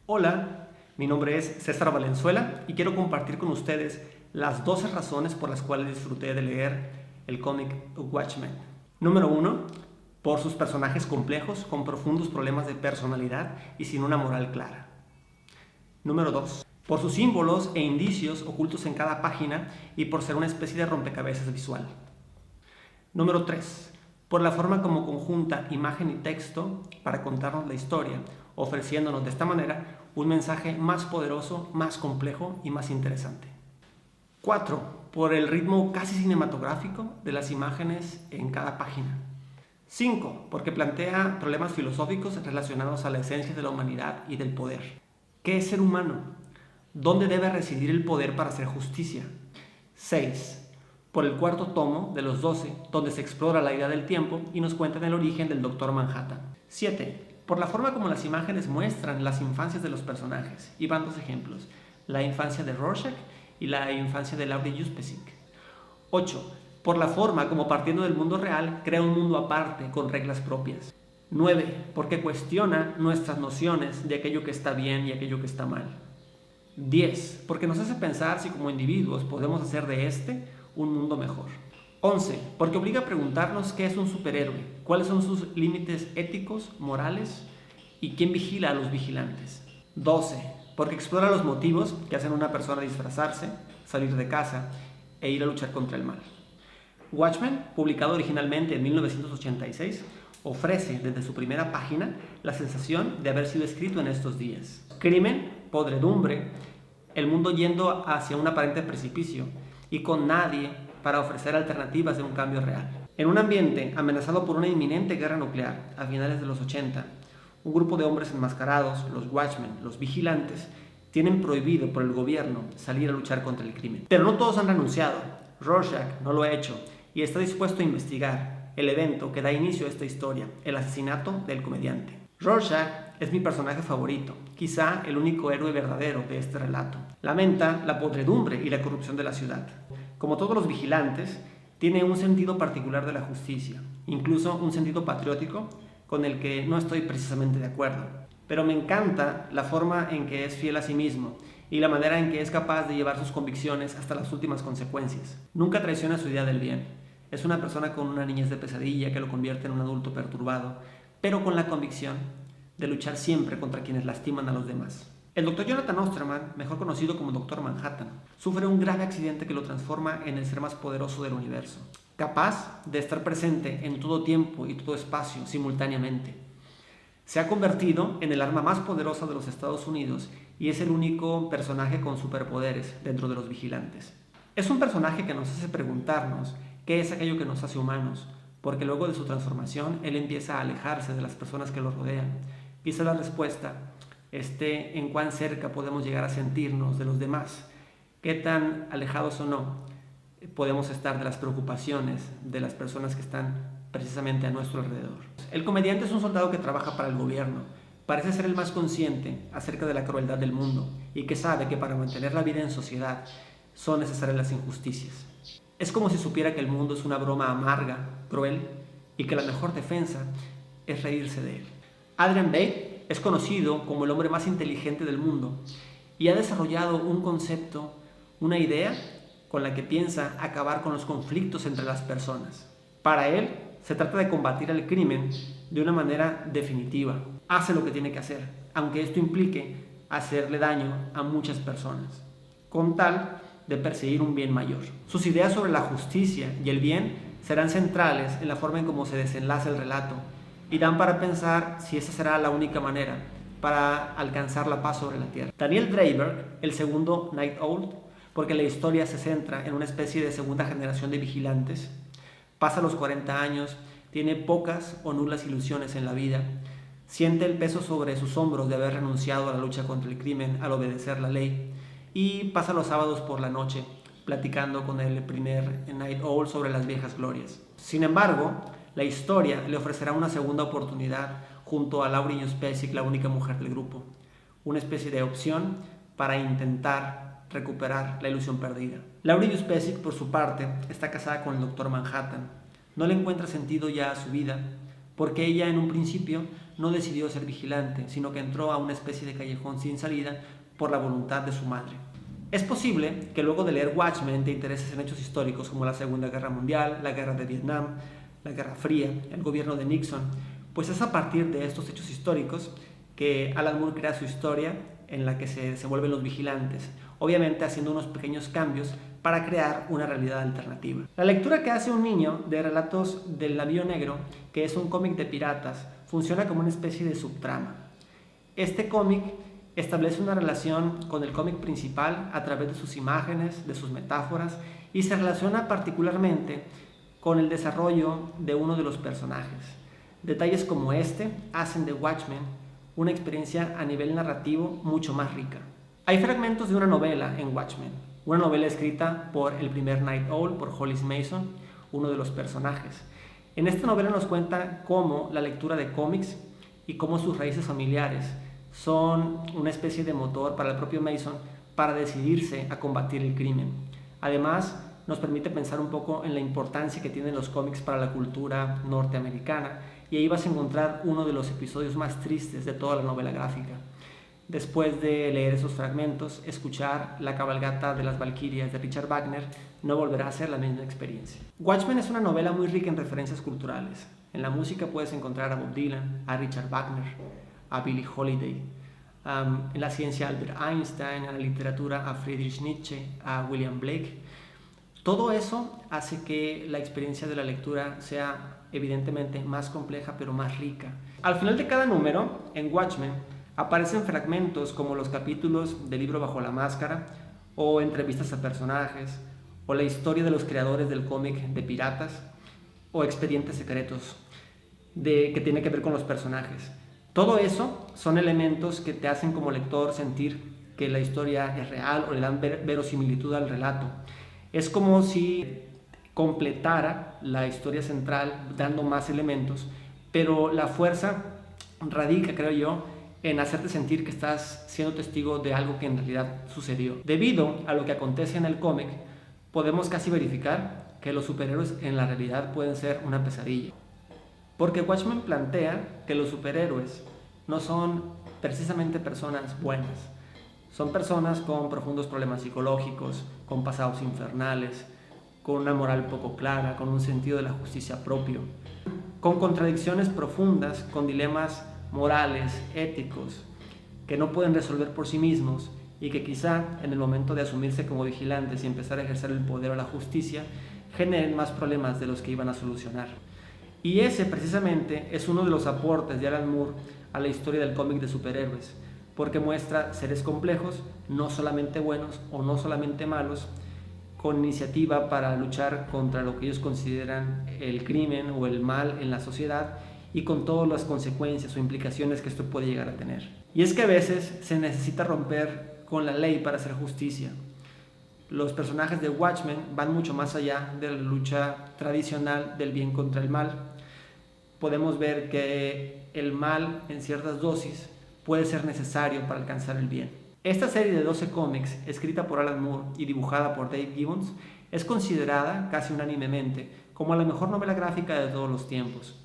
Hola, mi nombre es César Valenzuela y quiero compartir con ustedes las 12 razones por las cuales disfruté de leer el cómic Watchmen. Número 1. Por sus personajes complejos, con profundos problemas de personalidad y sin una moral clara. Número 2. Por sus símbolos e indicios ocultos en cada página y por ser una especie de rompecabezas visual. Número 3. Por la forma como conjunta imagen y texto para contarnos la historia, ofreciéndonos de esta manera un mensaje más poderoso, más complejo y más interesante. 4. Por el ritmo casi cinematográfico de las imágenes en cada página. 5. Porque plantea problemas filosóficos relacionados a la esencia de la humanidad y del poder. ¿Qué es ser humano? ¿Dónde debe residir el poder para hacer justicia? 6. Por el cuarto tomo de los 12, donde se explora la idea del tiempo y nos cuentan el origen del Dr. Manhattan. 7. Por la forma como las imágenes muestran las infancias de los personajes. Y van dos ejemplos: la infancia de Rorschach y la infancia de Laurie Juspesik. 8. Por la forma como, partiendo del mundo real, crea un mundo aparte con reglas propias. 9. Porque cuestiona nuestras nociones de aquello que está bien y aquello que está mal. 10. Porque nos hace pensar si como individuos podemos hacer de un mundo mejor. 11. Porque obliga a preguntarnos qué es un superhéroe, cuáles son sus límites éticos, morales y quién vigila a los vigilantes. 12. Porque explora los motivos que hacen a una persona disfrazarse, salir de casa e ir a luchar contra el mal. Watchmen, publicado originalmente en 1986, ofrece desde su primera página la sensación de haber sido escrito en estos días. Crimen, podredumbre, el mundo yendo hacia un aparente precipicio y con nadie para ofrecer alternativas de un cambio real. En un ambiente amenazado por una inminente guerra nuclear a finales de los 80, un grupo de hombres enmascarados, los Watchmen, los vigilantes, tienen prohibido por el gobierno salir a luchar contra el crimen. Pero no todos han renunciado. Rorschach no lo ha hecho y está dispuesto a investigar el evento que da inicio a esta historia, el asesinato del comediante. Rorschach es mi personaje favorito, quizá el único héroe verdadero de este relato. Lamenta la podredumbre y la corrupción de la ciudad. Como todos los vigilantes, tiene un sentido particular de la justicia, incluso un sentido patriótico con el que no estoy precisamente de acuerdo. Pero me encanta la forma en que es fiel a sí mismo y la manera en que es capaz de llevar sus convicciones hasta las últimas consecuencias. Nunca traiciona su idea del bien. Es una persona con una niñez de pesadilla que lo convierte en un adulto perturbado, pero con la convicción de luchar siempre contra quienes lastiman a los demás. El Dr. Jonathan Osterman, mejor conocido como Dr. Manhattan, sufre un grave accidente que lo transforma en el ser más poderoso del universo, capaz de estar presente en todo tiempo y todo espacio simultáneamente. Se ha convertido en el arma más poderosa de los Estados Unidos y es el único personaje con superpoderes dentro de los vigilantes. Es un personaje que nos hace preguntarnos qué es aquello que nos hace humanos, porque luego de su transformación él empieza a alejarse de las personas que lo rodean. Quizá la respuesta esté en cuán cerca podemos llegar a sentirnos de los demás, qué tan alejados o no podemos estar de las preocupaciones de las personas que están precisamente a nuestro alrededor. El comediante es un soldado que trabaja para el gobierno. Parece ser el más consciente acerca de la crueldad del mundo y que sabe que para mantener la vida en sociedad son necesarias las injusticias. Es como si supiera que el mundo es una broma amarga, cruel y que la mejor defensa es reírse de él. Adrian Bate es conocido como el hombre más inteligente del mundo y ha desarrollado un concepto, una idea con la que piensa acabar con los conflictos entre las personas. Para él, se trata de combatir el crimen de una manera definitiva. Hace lo que tiene que hacer, aunque esto implique hacerle daño a muchas personas, con tal de perseguir un bien mayor. Sus ideas sobre la justicia y el bien serán centrales en la forma en cómo se desenlaza el relato y dan para pensar si esa será la única manera para alcanzar la paz sobre la tierra. Daniel Dreiberg, el segundo Night Owl, porque la historia se centra en una especie de segunda generación de vigilantes, pasa los 40 años, tiene pocas o nulas ilusiones en la vida, siente el peso sobre sus hombros de haber renunciado a la lucha contra el crimen al obedecer la ley y pasa los sábados por la noche platicando con el primer Night Owl sobre las viejas glorias. Sin embargo, la historia le ofrecerá una segunda oportunidad junto a Laurie Juspesik, la única mujer del grupo, una especie de opción para intentar recuperar la ilusión perdida. Laurie Juspesik, por su parte, está casada con el Dr. Manhattan. No le encuentra sentido ya a su vida, porque ella en un principio no decidió ser vigilante, sino que entró a una especie de callejón sin salida por la voluntad de su madre. Es posible que luego de leer Watchmen te intereses en hechos históricos como la Segunda Guerra Mundial, la Guerra de Vietnam, la Guerra Fría, el gobierno de Nixon, pues es a partir de estos hechos históricos que Alan Moore crea su historia en la que se vuelven los vigilantes, obviamente haciendo unos pequeños cambios para crear una realidad alternativa. La lectura que hace un niño de Relatos del Navío Negro, que es un cómic de piratas, funciona como una especie de subtrama. Este cómic establece una relación con el cómic principal a través de sus imágenes, de sus metáforas, y se relaciona particularmente con el desarrollo de uno de los personajes. Detalles como este hacen de Watchmen una experiencia a nivel narrativo mucho más rica. Hay fragmentos de una novela en Watchmen, una novela escrita por el primer Night Owl, por Hollis Mason, uno de los personajes. En esta novela nos cuenta cómo la lectura de cómics y cómo sus raíces familiares son una especie de motor para el propio Mason para decidirse a combatir el crimen. Además, nos permite pensar un poco en la importancia que tienen los cómics para la cultura norteamericana, y ahí vas a encontrar uno de los episodios más tristes de toda la novela gráfica. Después de leer esos fragmentos, escuchar La cabalgata de las Valquirias de Richard Wagner no volverá a ser la misma experiencia. Watchmen es una novela muy rica en referencias culturales. En la música puedes encontrar a Bob Dylan, a Richard Wagner, a Billie Holiday, en la ciencia a Albert Einstein, en la literatura a Friedrich Nietzsche, a William Blake. Todo eso hace que la experiencia de la lectura sea evidentemente más compleja pero más rica. Al final de cada número, en Watchmen, aparecen fragmentos como los capítulos del libro Bajo la Máscara, o entrevistas a personajes, o la historia de los creadores del cómic de piratas, o expedientes secretos que tiene que ver con los personajes. Todo eso son elementos que te hacen como lector sentir que la historia es real o le dan verosimilitud al relato. Es como si completara la historia central dando más elementos, pero la fuerza radica, creo yo, en hacerte sentir que estás siendo testigo de algo que en realidad sucedió. Debido a lo que acontece en el cómic, podemos casi verificar que los superhéroes en la realidad pueden ser una pesadilla. Porque Watchmen plantea que los superhéroes no son precisamente personas buenas. Son personas con profundos problemas psicológicos, con pasados infernales, con una moral poco clara, con un sentido de la justicia propio, con contradicciones profundas, con dilemas morales, éticos, que no pueden resolver por sí mismos y que quizá en el momento de asumirse como vigilantes y empezar a ejercer el poder o la justicia, generen más problemas de los que iban a solucionar. Y ese precisamente es uno de los aportes de Alan Moore a la historia del cómic de superhéroes, porque muestra seres complejos, no solamente buenos o no solamente malos, con iniciativa para luchar contra lo que ellos consideran el crimen o el mal en la sociedad, y con todas las consecuencias o implicaciones que esto puede llegar a tener. Y es que a veces se necesita romper con la ley para hacer justicia. Los personajes de Watchmen van mucho más allá de la lucha tradicional del bien contra el mal. Podemos ver que el mal en ciertas dosis puede ser necesario para alcanzar el bien. Esta serie de 12 cómics, escrita por Alan Moore y dibujada por Dave Gibbons, es considerada casi unánimemente como la mejor novela gráfica de todos los tiempos.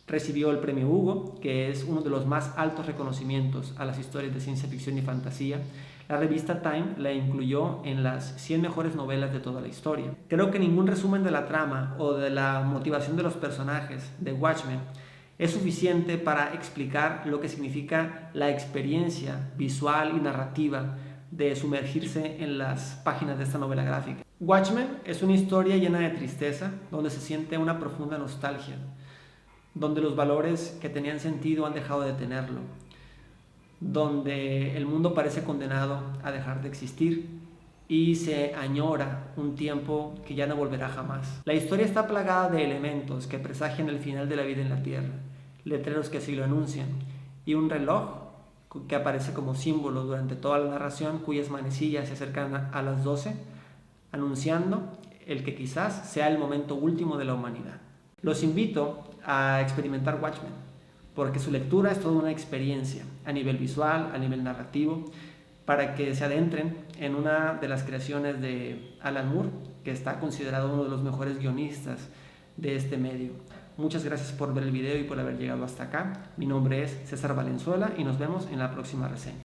Recibió el premio Hugo, que es uno de los más altos reconocimientos a las historias de ciencia ficción y fantasía. La revista Time la incluyó en las 100 mejores novelas de toda la historia. Creo que ningún resumen de la trama o de la motivación de los personajes de Watchmen es suficiente para explicar lo que significa la experiencia visual y narrativa de sumergirse en las páginas de esta novela gráfica. Watchmen es una historia llena de tristeza, donde se siente una profunda nostalgia, donde los valores que tenían sentido han dejado de tenerlo, donde el mundo parece condenado a dejar de existir y se añora un tiempo que ya no volverá jamás. La historia está plagada de elementos que presagian el final de la vida en la Tierra, letreros que así lo anuncian, y un reloj que aparece como símbolo durante toda la narración, cuyas manecillas se acercan a las 12, anunciando el que quizás sea el momento último de la humanidad. Los invito a experimentar Watchmen, porque su lectura es toda una experiencia a nivel visual, a nivel narrativo, para que se adentren en una de las creaciones de Alan Moore, que está considerado uno de los mejores guionistas de este medio. Muchas gracias por ver el video y por haber llegado hasta acá. Mi nombre es César Valenzuela y nos vemos en la próxima reseña.